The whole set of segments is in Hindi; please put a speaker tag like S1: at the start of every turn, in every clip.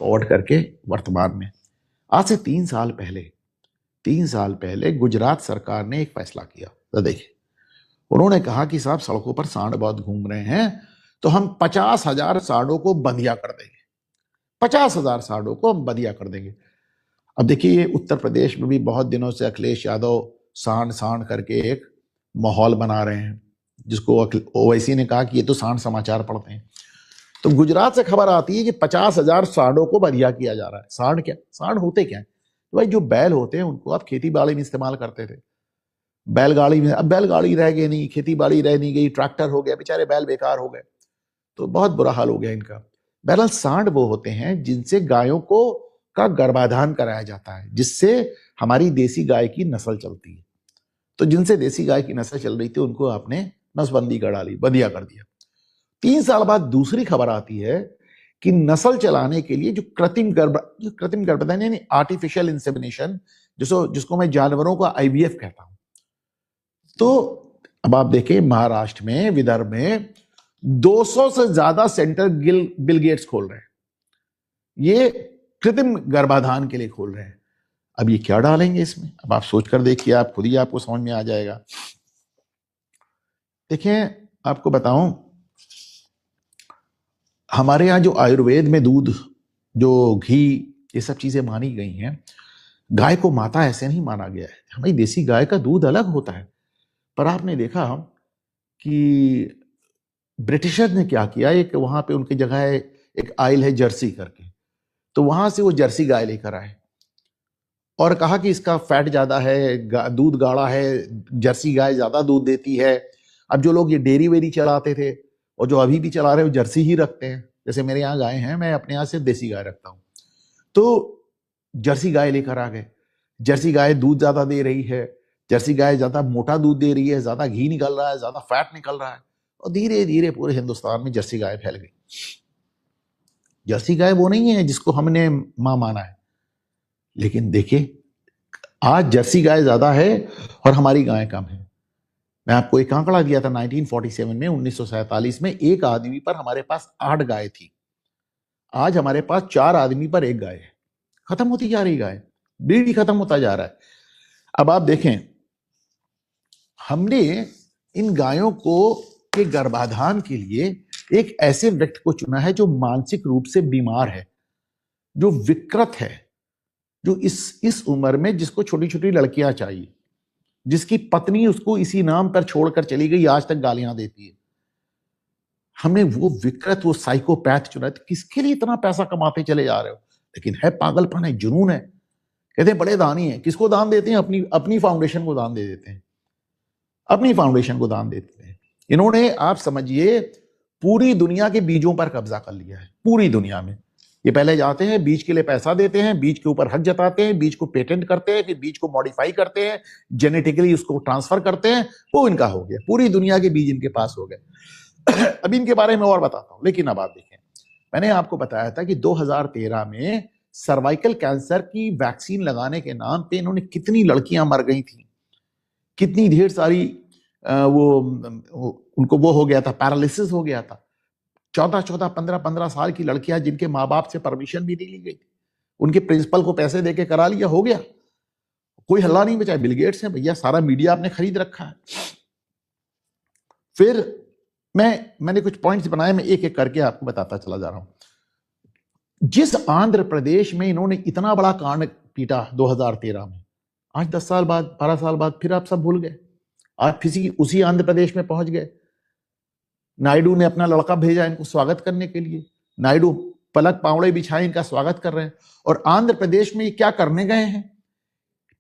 S1: फॉरवर्ड करके वर्तमान में। आज से 3 साल पहले गुजरात सरकार ने एक फैसला किया। तो देखिए, उन्होंने कहा कि साहब सड़कों पर सांड बहुत घूम रहे हैं, तो हम 50,000 सांडों को बंदिया कर देंगे। 50,000 सांडों को हम बंदिया कर देंगे। अब देखिए, ये उत्तर प्रदेश में भी बहुत दिनों से अखिलेश यादव सांड सांड करके एक माहौल बना रहे हैं, जिसको ओवैसी ने कहा कि ये तो सांड समाचार पढ़ते हैं। तो गुजरात से खबर आती है कि 50,000 सांडों को बंदिया किया जा रहा है। सांड क्या, सांड होते क्या है? तो भाई जो बैल होते हैं उनको आप खेती बाड़ी में इस्तेमाल करते थे, बैलगाड़ी में। अब बैलगाड़ी रह गई नहीं, खेती बाड़ी रह नहीं गई, ट्रैक्टर हो गया, बेचारे बैल बेकार हो गए, तो बहुत बुरा हाल हो गया इनका। बहरहाल सांड वो होते हैं जिनसे गायों को का गर्भाधान कराया जाता है, जिससे हमारी देसी गाय की नस्ल चलती है। तो जिनसे देसी गाय की नस्ल चल रही थी उनको आपने नसबंदी कर डाली, बंदिया कर दिया। 3 साल बाद दूसरी खबर आती है कि नस्ल चलाने के लिए जो कृत्रिम गर्भधान यानी आर्टिफिशियल इंसेमिनेशन, जिसको मैं जानवरों का आईवीएफ कहता हूं, तो अब आप देखें महाराष्ट्र में, विदर्भ में 200 से ज्यादा सेंटर बिल गेट्स खोल रहे हैं। ये कृत्रिम गर्भाधान के लिए खोल रहे हैं। अब ये क्या डालेंगे इसमें, अब आप सोचकर देखिए, आप खुद ही आपको समझ में आ जाएगा। देखिए, आपको बताऊं, हमारे यहाँ जो आयुर्वेद में दूध, जो घी, ये सब चीजें मानी गई हैं, गाय को माता ऐसे नहीं माना गया है। हमारी देसी गाय का दूध अलग होता है। पर आपने देखा कि ब्रिटिशर ने क्या किया, एक वहां पे उनकी जगह एक आइल है जर्सी करके, तो वहां से वो जर्सी गाय लेकर आए और कहा कि इसका फैट ज्यादा है, दूध गाढ़ा है, जर्सी गाय ज्यादा दूध देती है। अब जो लोग ये डेयरी वेरी चलाते थे और जो अभी भी चला रहे हो जर्सी ही रखते हैं, जैसे मेरे यहाँ गाय हैं, मैं अपने यहाँ से देसी गाय रखता हूँ, तो जर्सी गाय लेकर आ गए। जर्सी गाय दूध ज्यादा दे रही है, जर्सी गाय ज्यादा मोटा दूध दे रही है, ज्यादा घी निकल रहा है, ज्यादा फैट निकल रहा है, और धीरे धीरे पूरे हिंदुस्तान में जर्सी गाय फैल गई। जर्सी गाय वो नहीं है जिसको हमने मां माना है, लेकिन देखिए आज जर्सी गाय ज्यादा है और हमारी गाय कम है। मैं आपको एक आंकड़ा दिया था 1947 में, 1947 में एक आदमी पर हमारे पास 8 गाय थी। आज हमारे पास 4 आदमी पर 1 गाय है। खत्म होती जा रही गाय, ब्रीड ही खत्म होता जा रहा है। अब आप देखें, हमने इन गायों को के गर्भाधान के लिए एक ऐसे व्यक्ति को चुना है जो मानसिक रूप से बीमार है, जो विकृत है, जो इस उम्र में जिसको छोटी छोटी लड़कियां चाहिए, जिसकी पत्नी उसको इसी नाम पर छोड़कर चली गई, आज तक गालियां देती है। हमने वो विकृत, वो साइकोपैथ चुना है। तो किसके लिए इतना पैसा कमाते चले जा रहे हो? लेकिन है पागलपन, है जुनून है। कहते हैं बड़े दानी है, किसको दान देते हैं? अपनी फाउंडेशन को दान दे देते हैं, अपनी फाउंडेशन को दान देते हैं। इन्होंने, आप समझिए, पूरी दुनिया के बीजों पर कब्जा कर लिया है। पूरी दुनिया में ये पहले जाते हैं, बीज के लिए पैसा देते हैं, बीज के ऊपर हक जताते हैं, बीज को पेटेंट करते हैं, फिर बीज को मॉडिफाई करते हैं, जेनेटिकली उसको ट्रांसफर करते हैं, वो इनका हो गया। पूरी दुनिया के बीज इनके पास हो गए। अभी इनके बारे में और बताता हूं, लेकिन अब आप देखें, मैंने आपको बताया था कि 2013 में सर्वाइकल कैंसर की वैक्सीन लगाने के नाम पे इन्होंने कितनी लड़कियां मर गई थी, कितनी ढेर सारी उनको वो हो गया था, पैरालिसिस हो गया था। 14-14, 15-15 साल की लड़कियां जिनके माँ बाप से परमिशन भी नहीं ली गई थी, उनके प्रिंसिपल को पैसे देके करा लिया, हो गया, कोई हल्ला नहीं बचा। बिल गेट्स है भैया, सारा मीडिया आपने खरीद रखा है। फिर मैंने कुछ पॉइंट्स बनाए, मैं एक एक करके आपको बताता चला जा रहा हूं। जिस आंध्र प्रदेश में इन्होंने इतना बड़ा कांड पीटा 2013 में, आज 10 साल बाद, 12 साल बाद फिर आप सब भूल गए। आज फिर उसी आंध्र प्रदेश में पहुंच गए। नायडू ने अपना लड़का भेजा इनको स्वागत करने के लिए, नायडू पलक पावड़े बिछाए इनका स्वागत कर रहे हैं। और आंध्र प्रदेश में ये क्या करने गए हैं?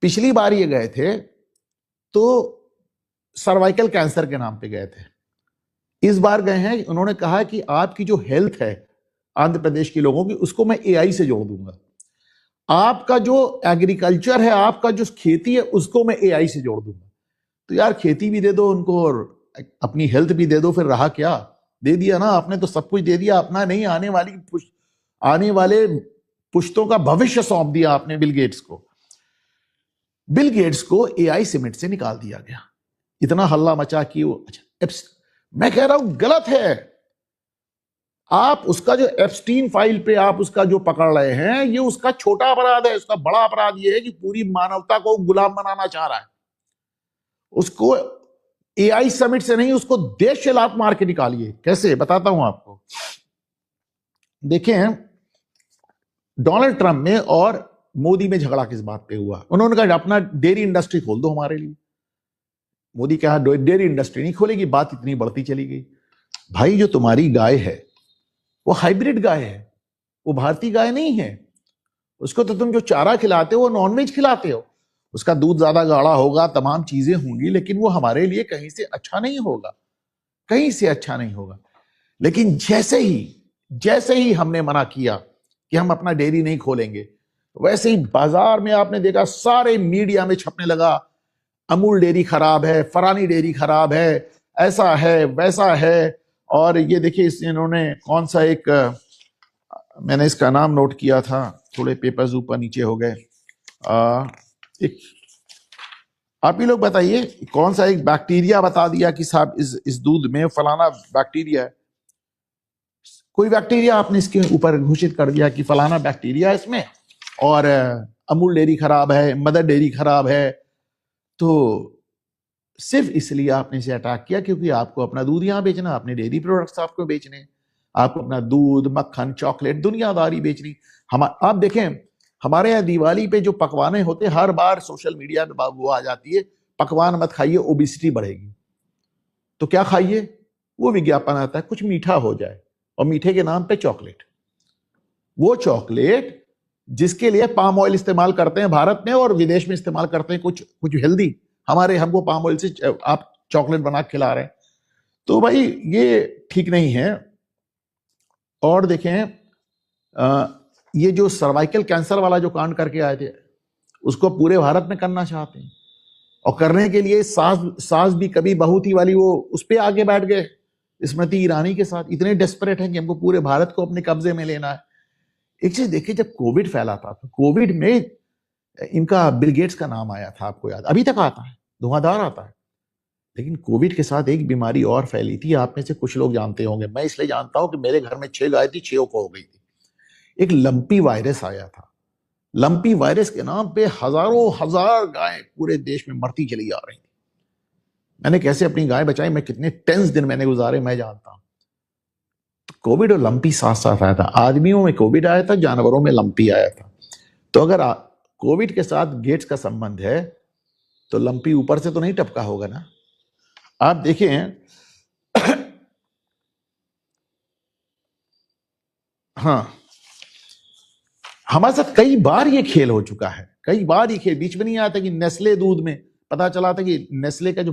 S1: पिछली बार ये गए थे तो सर्वाइकल कैंसर के नाम पे गए थे, इस बार गए हैं, उन्होंने कहा कि आपकी जो हेल्थ है आंध्र प्रदेश के लोगों की, उसको मैं एआई से जोड़ दूंगा। आपका जो एग्रीकल्चर है, आपका जो खेती है, उसको मैं एआई से जोड़ दूंगा। तो यार खेती भी दे दो उनको और अपनी हेल्थ भी दे दो, फिर रहा क्या? दे दिया ना आपने, तो सब कुछ दे दिया। अपना नहीं, आने वाले पुश्तों का भविष्य सौंप दिया आपने बिल गेट्स को। बिल गेट्स को एआई सिमेंट से निकाल दिया गया। इतना हल्ला मचा कि वो, अच्छा, मैं कह रहा हूं गलत है। आप उसका जो एप्स्टीन फाइल पे आप उसका जो पकड़ रहे हैं, ये उसका छोटा अपराध है। उसका बड़ा अपराध ये है कि पूरी मानवता को गुलाम बनाना चाह रहा है। उसको एआई समिट से नहीं, उसको देश से लात मार के निकालिए। कैसे, बताता हूं आपको। देखें, डोनाल्ड ट्रंप में और मोदी में झगड़ा किस बात पे हुआ? उन्होंने कहा अपना डेयरी इंडस्ट्री खोल दो हमारे लिए। मोदी कहा डेयरी इंडस्ट्री नहीं खोलेगी। बात इतनी बढ़ती चली गई। भाई, जो तुम्हारी गाय है वो हाइब्रिड गाय है, वो भारतीय गाय नहीं है। उसको तो तुम जो चारा खिलाते हो वो नॉनवेज खिलाते हो। उसका दूध ज्यादा गाढ़ा होगा, तमाम चीजें होंगी, लेकिन वो हमारे लिए कहीं से अच्छा नहीं होगा, कहीं से अच्छा नहीं होगा। लेकिन जैसे ही हमने मना किया कि हम अपना डेयरी नहीं खोलेंगे, वैसे ही बाजार में आपने देखा सारे मीडिया में छपने लगा, अमूल डेयरी खराब है, फरानी डेयरी खराब है, ऐसा है वैसा है। और ये देखिए, इन्होंने कौन सा एक, मैंने इसका नाम नोट किया था, थोड़े पेपर्स ऊपर नीचे हो गए। एक आप ही लोग बताइए, कौन सा एक बैक्टीरिया बता दिया कि साहब इस दूध में फलाना बैक्टीरिया है। कोई बैक्टीरिया आपने इसके ऊपर घोषित कर दिया कि फलाना बैक्टीरिया है इसमें, और अमूल डेयरी खराब है, मदर डेयरी खराब है। तो सिर्फ इसलिए आपने इसे अटैक किया क्योंकि आपको अपना दूध यहां बेचना, अपने डेयरी प्रोडक्ट्स आपको बेचने, आपको अपना दूध, मक्खन, चॉकलेट, दुनियादारी बेचनी। आप देखें, हमारे यहाँ दिवाली पे जो पकवाने होते, हर बार सोशल मीडिया पे वो आ जाती है, पकवान मत खाइए, ओबिसिटी बढ़ेगी। तो क्या खाइए? वो विज्ञापन आता है कुछ मीठा हो जाए, और मीठे के नाम पे चॉकलेट। वो चॉकलेट जिसके लिए पाम ऑयल इस्तेमाल करते हैं भारत में, और विदेश में इस्तेमाल करते हैं कुछ हेल्दी, हमको पाम ऑयल से आप चॉकलेट बना के खिला रहे हैं। तो भाई ये ठीक नहीं है। और देखें, ये जो सर्वाइकल कैंसर वाला जो कांड करके आए थे, उसको पूरे भारत में करना चाहते हैं, और करने के लिए सास भी कभी बहू थी वाली वो उस पर आगे बैठ गए स्मृति ईरानी के साथ। इतने डेस्परेट हैं कि हमको पूरे भारत को अपने कब्जे में लेना है। एक चीज देखिए, जब कोविड फैला था तो कोविड में इनका बिल गेट्स का नाम आया था, आपको याद? अभी तक आता है, धुआंधार आता है। लेकिन कोविड के साथ एक बीमारी और फैली थी, आप में से कुछ लोग जानते होंगे, मैं इसलिए जानता हूं कि मेरे घर में 6 गाय थी, 6 को हो गई थी। एक लंपी वायरस आया था। लंपी वायरस के नाम पे हजारों हजार गाय पूरे देश में मरती चली जा रही थी। मैंने कैसे अपनी गाय बचाई, मैं कितने टेंस दिन मैंने गुजारे, मैं जानता हूं। तो कोविड और लंपी साथ साथ आया था। आदमियों में कोविड आया था, जानवरों में लंपी आया था। तो अगर कोविड के साथ गेट्स का संबंध है तो लंपी ऊपर से तो नहीं टपका होगा ना। आप देखें, हाँ, हमारे साथ कई बार ये खेल हो चुका है, कई बार ये खेल। बीच में नहीं आता कि नेस्ले दूध में पता चला था कि नेस्ले का जो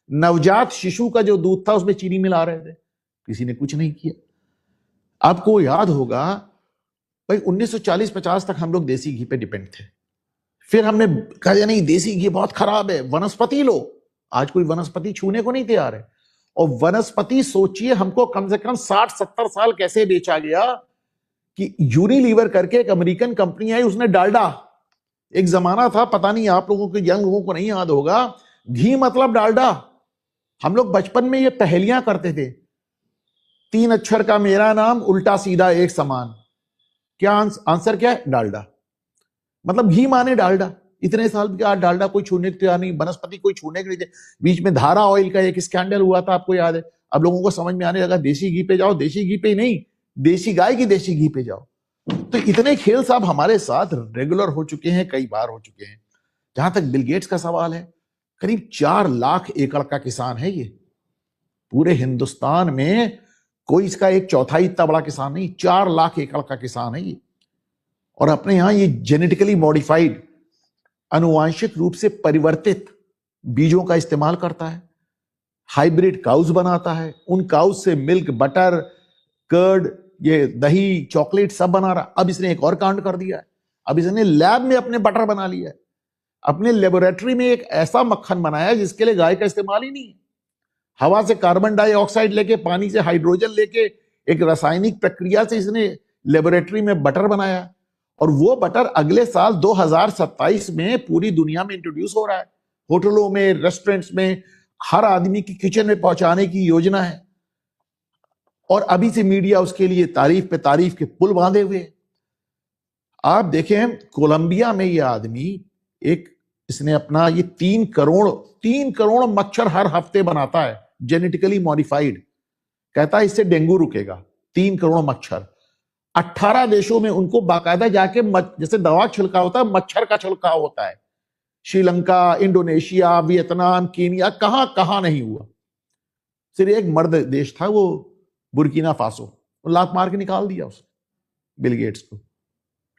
S1: नवजात शिशु का जो दूध था उसमें चीनी मिला रहे थे, किसी ने कुछ नहीं किया। आपको याद होगा भाई, 1940-50 तक हम लोग देसी घी पे डिपेंड थे। फिर हमने कहा नहीं, देसी घी बहुत खराब है, वनस्पति लो। आज कोई वनस्पति छूने को नहीं तैयार है। और वनस्पति, सोचिए, हमको कम से कम 60-70 साल कैसे बेचा गया कि यूनिलीवर करके एक अमेरिकन कंपनी आई, उसने डालडा, एक जमाना था, पता नहीं आप लोगों के, यंग लोगों को नहीं याद होगा, घी मतलब डालडा। हम लोग बचपन में ये पहेलियां करते थे, 3 अक्षर का मेरा नाम, उल्टा सीधा एक समान। क्या आंसर क्या है? डालडा। मतलब घी माने डालडा। इतने साल के बाद डालडा कोई छूने को तैयार नहीं, वनस्पति कोई छूने के लिए। बीच में धारा ऑयल का एक स्कैंडल हुआ था, आपको याद है? अब लोगों को समझ में आने लगा, देसी घी पे जाओ, देसी घी पे नहीं, देसी गाय की देसी घी पे जाओ। तो इतने खेल साहब हमारे साथ रेगुलर हो चुके हैं, कई बार हो चुके हैं। जहां तक बिल गेट्स का सवाल है, करीब 4 लाख एकड़ का किसान है ये। पूरे हिंदुस्तान में कोई इसका 1/4 इतना बड़ा किसान नहीं, 4 लाख एकड़ का किसान है ये। और अपने यहां ये जेनेटिकली मॉडिफाइड, अनुवांशिक रूप से परिवर्तित बीजों का इस्तेमाल करता है, हाइब्रिड काउज बनाता है, उन काउज से मिल्क, बटर, कर्ड, ये दही, चॉकलेट सब बना रहा। अब इसने एक और कांड कर दिया है, अब इसने लैब में अपने बटर बना लिया है। अपने लेबोरेटरी में एक ऐसा मक्खन बनाया है जिसके लिए गाय का इस्तेमाल ही नहीं है। हवा से कार्बन डाइऑक्साइड लेके, पानी से हाइड्रोजन लेके, एक रासायनिक प्रक्रिया से इसने लेबोरेटरी में बटर बनाया। और वो बटर अगले साल 2027 में पूरी दुनिया में इंट्रोड्यूस हो रहा है। होटलों में, रेस्टोरेंट्स में, हर आदमी की किचन में पहुंचाने की योजना है। और अभी से मीडिया उसके लिए तारीफ पे तारीफ के पुल बांधे हुए है। आप देखें कोलंबिया में ये आदमी इसने अपना ये 3 करोड़ मच्छर हर हफ्ते बनाता है, जेनेटिकली मॉडिफाइड। कहता है इससे डेंगू रुकेगा। 3 करोड़ मच्छर 18 देशों में उनको बाकायदा जाके जैसे दवा छिड़काव होता है, मच्छर का छिड़काव होता है। श्रीलंका, इंडोनेशिया, वियतनाम, कीनिया, कहां कहां नहीं हुआ। सिर्फ एक मर्द देश था, वो बुर्किना फासो, लात मार के निकाल दिया उसने बिल गेट्स को,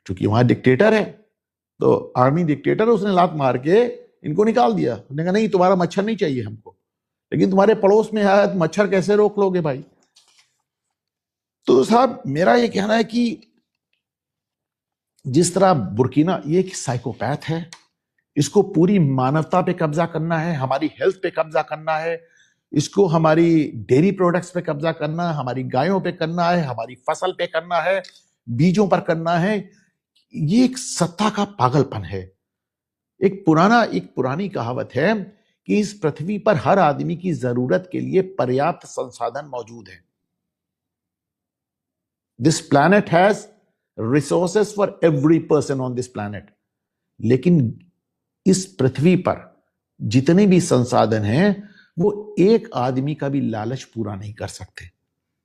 S1: क्योंकि वहां डिक्टेटर है, तो आर्मी डिक्टेटर है, उसने लात मार के इनको निकाल दिया। उसने कहा नहीं, तुम्हारा मच्छर नहीं चाहिए हमको, लेकिन तुम्हारे पड़ोस में है तो मच्छर कैसे रोक लोगे भाई। तो साहब मेरा ये कहना है कि जिस तरह बुर्किना, ये एक साइकोपैथ है, इसको पूरी मानवता पे कब्जा करना है, हमारी हेल्थ पे कब्जा करना है, इसको हमारी डेयरी प्रोडक्ट्स पे कब्जा करना है, हमारी गायों पे करना है, हमारी फसल पे करना है, बीजों पर करना है। ये एक सत्ता का पागलपन है। एक पुरानी कहावत है कि इस पृथ्वी पर हर आदमी की जरूरत के लिए पर्याप्त संसाधन मौजूद है। This planet has resources for every person on this planet. लेकिन इस पृथ्वी पर जितने भी संसाधन हैं वो एक आदमी का भी लालच पूरा नहीं कर सकते।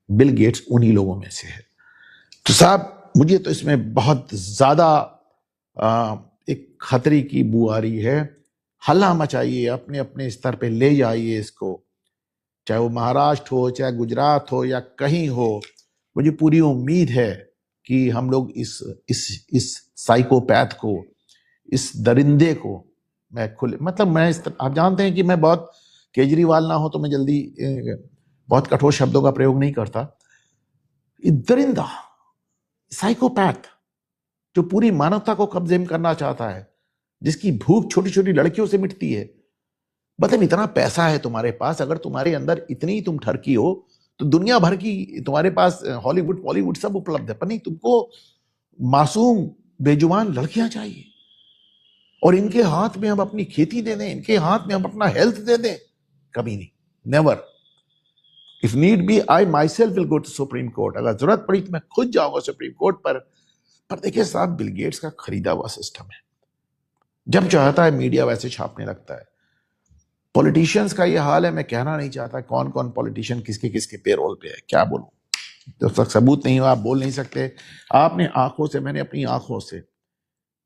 S1: बिल गेट्स उन्हीं लोगों में से है। तो साहब मुझे तो इसमें बहुत ज्यादा एक खतरे की बू आ रही है। हल्ला मचाइए, अपने अपने स्तर पे ले जाइए इसको, चाहे वो महाराष्ट्र हो, चाहे गुजरात हो या कहीं हो। मुझे पूरी उम्मीद है कि हम लोग इस साइकोपैथ को, इस दरिंदे को, आप जानते हैं कि मैं बहुत केजरीवाल ना हो तो मैं जल्दी बहुत कठोर शब्दों का प्रयोग नहीं करता। दरिंदा साइकोपैथ जो पूरी मानवता को कब्जे में करना चाहता है, जिसकी भूख छोटी छोटी लड़कियों से मिटती है। मतलब इतना पैसा है तुम्हारे पास, अगर तुम्हारे अंदर इतनी तुम ठरकी हो तो दुनिया भर की तुम्हारे पास हॉलीवुड बॉलीवुड सब उपलब्ध है, पर नहीं, तुमको मासूम बेजुबान लड़कियां चाहिए। और इनके हाथ में हम अपनी खेती दे दें, इनके हाथ में हम अपना हेल्थ दे दें? कभी नहीं, never. If need be I myself will go to Supreme Court. अगर जरूरत पड़ी तो मैं खुद जाऊंगा सुप्रीम कोर्ट पर देखिए साहब, बिल गेट्स का खरीदा हुआ सिस्टम है। जब चाहता है मीडिया वैसे छापने लगता है। पॉलिटिशियंस का ये हाल है, मैं कहना नहीं चाहता कौन कौन पॉलिटिशियन किसके किसके पेरोल पे है, क्या बोलूं। जब तक सबूत नहीं हुआ आप बोल नहीं सकते। आपने आंखों से, मैंने अपनी आंखों से,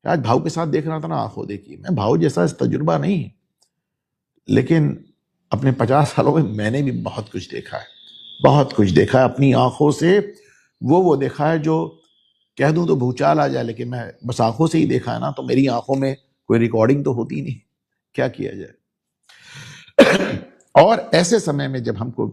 S1: आज भाव के साथ देख रहा था ना, आंखों देखी। मैं भाव जैसा तजुर्बा नहीं, लेकिन अपने 50 सालों में मैंने भी बहुत कुछ देखा है, बहुत कुछ देखा है अपनी आंखों से। वो देखा है जो कह दूं तो भूचाल आ जाए, लेकिन मैं बस आंखों से ही देखा है ना, तो मेरी आंखों में कोई रिकॉर्डिंग तो होती नहीं, क्या किया जाए। और ऐसे समय में जब हमको